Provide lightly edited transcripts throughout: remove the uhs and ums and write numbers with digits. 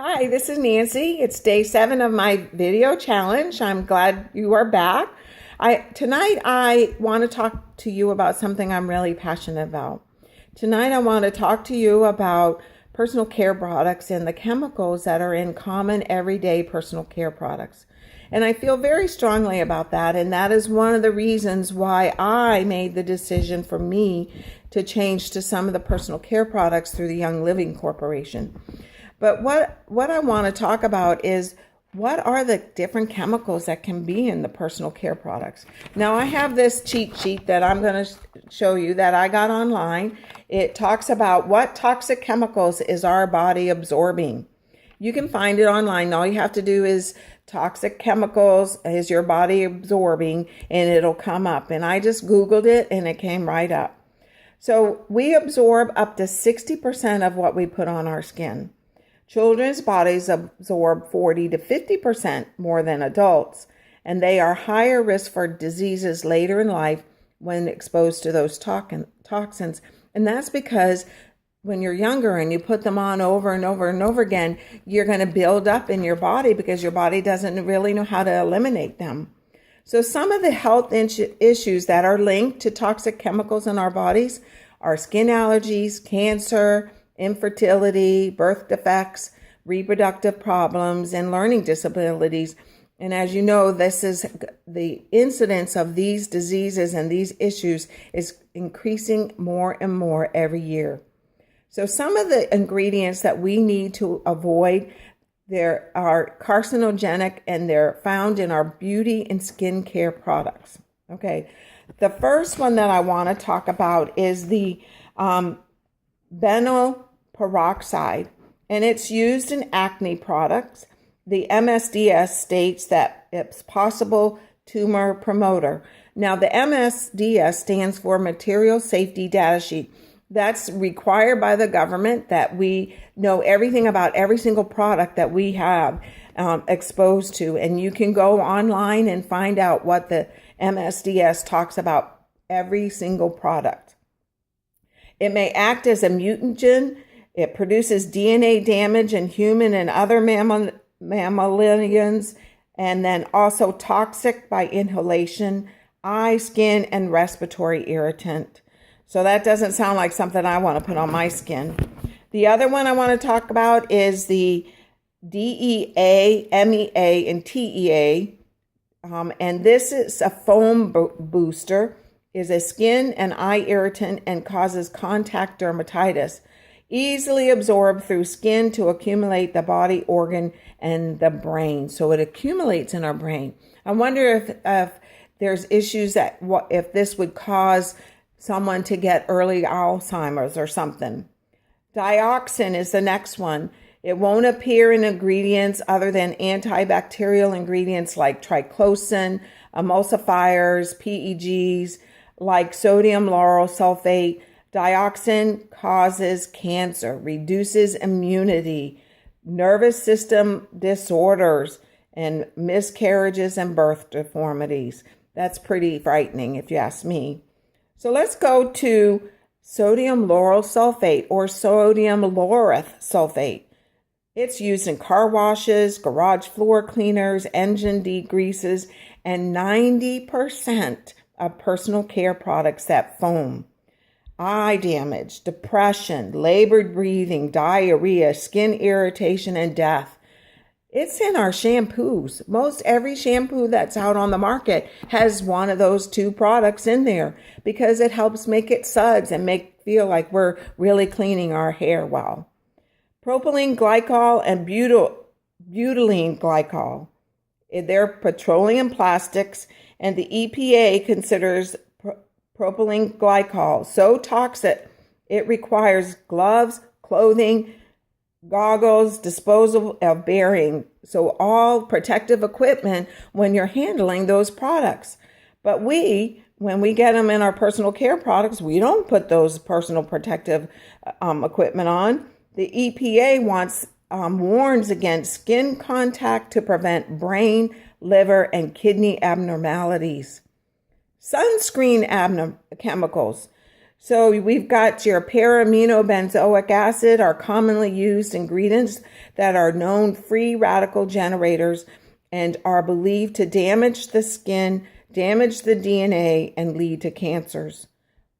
Hi, this is Nancy. It's day 7 of my video challenge. I'm glad you are back. Tonight I want to talk to you about something I'm really passionate about. Tonight I want to talk to you about personal care products and the chemicals that are in common everyday personal care products. And I feel very strongly about that, and that is one of the reasons why I made the decision for me to change to some of the personal care products through the Young Living Corporation. But what I want to talk about is what are the different chemicals that can be in the personal care products. Now, I have this cheat sheet that I'm going to show you that I got online. It talks about what toxic chemicals is our body absorbing. You can find it online. All you have to do is toxic chemicals is your body absorbing, and it'll come up. And I just Googled it, and it came right up. So we absorb up to 60% of what we put on our skin. Children's bodies absorb 40 to 50% more than adults, and they are higher risk for diseases later in life when exposed to those toxins. And that's because when you're younger and you put them on over and over and over again, you're going to build up in your body because your body doesn't really know how to eliminate them. So some of the health issues that are linked to toxic chemicals in our bodies are skin allergies, cancer, infertility, birth defects, reproductive problems, and learning disabilities. And as you know, the incidence of these diseases and these issues is increasing more and more every year. So some of the ingredients that we need to avoid, there are carcinogenic, and they're found in our beauty and skincare products. Okay, the first one that I want to talk about is the benzoyl peroxide, and it's used in acne products. The MSDS states that it's possible tumor promoter. Now, the MSDS stands for Material Safety Data Sheet. That's required by the government that we know everything about every single product that we have exposed to. And you can go online and find out what the MSDS talks about every single product. It may act as a mutagen. It produces DNA damage in human and other mammalians, and then also toxic by inhalation, eye, skin, and respiratory irritant. So that doesn't sound like something I want to put on my skin. The other one I want to talk about is the DEA, MEA, and TEA. And this is a foam booster, is a skin and eye irritant, and causes contact dermatitis. Easily absorbed through skin to accumulate the body organ and the brain. So it accumulates in our brain. I wonder if there's issues if this would cause someone to get early Alzheimer's or something. Dioxin is the next one. It won't appear in ingredients other than antibacterial ingredients like triclosan, emulsifiers, PEGs, like sodium lauryl sulfate. Dioxin causes cancer, reduces immunity, nervous system disorders, and miscarriages and birth deformities. That's pretty frightening if you ask me. So let's go to sodium lauryl sulfate, or sodium laureth sulfate. It's used in car washes, garage floor cleaners, engine degreases, and 90% of personal care products that foam. Eye damage, depression, labored breathing, diarrhea, skin irritation, and death. It's in our shampoos. Most every shampoo that's out on the market has one of those 2 products in there because it helps make it suds and feel like we're really cleaning our hair well. Propylene glycol and butylene glycol. They're petroleum plastics, and the EPA considers propylene glycol so toxic it requires gloves, clothing, goggles, disposal of bearing. So all protective equipment when you're handling those products. But when we get them in our personal care products, we don't put those personal protective equipment on. The EPA warns against skin contact to prevent brain, liver, and kidney abnormalities. Sunscreen chemicals. So we've got your para-aminobenzoic acid, are commonly used ingredients that are known free radical generators and are believed to damage the skin, damage the DNA, and lead to cancers.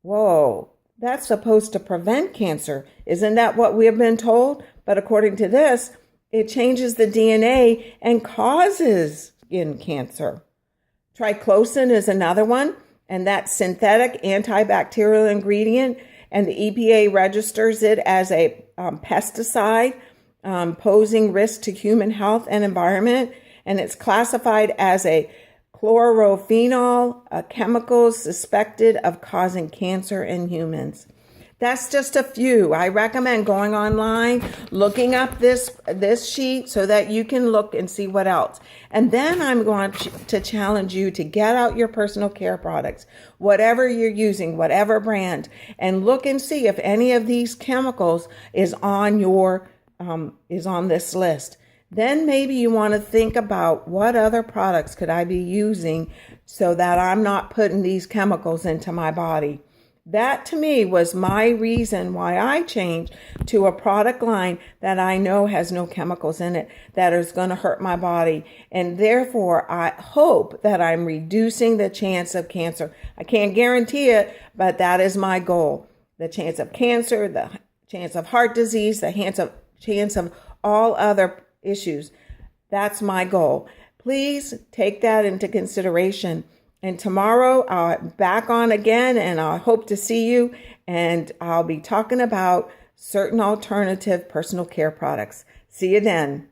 Whoa, that's supposed to prevent cancer. Isn't that what we have been told? But according to this, it changes the DNA and causes skin cancer. Triclosan is another one, and that's synthetic antibacterial ingredient, and the EPA registers it as a pesticide posing risk to human health and environment, and it's classified as a chlorophenol, a chemical suspected of causing cancer in humans. That's just a few. I recommend going online, looking up this sheet so that you can look and see what else. And then I'm going to challenge you to get out your personal care products, whatever you're using, whatever brand, and look and see if any of these chemicals is on this list. Then maybe you want to think about what other products could I be using so that I'm not putting these chemicals into my body. That to me was my reason why I changed to a product line that I know has no chemicals in it that is going to hurt my body. And therefore, I hope that I'm reducing the chance of cancer. I can't guarantee it, but that is my goal. The chance of cancer, the chance of heart disease, the chance of all other issues. That's my goal. Please take that into consideration. And tomorrow I'll back on again, and I hope to see you. And I'll be talking about certain alternative personal care products. See you then.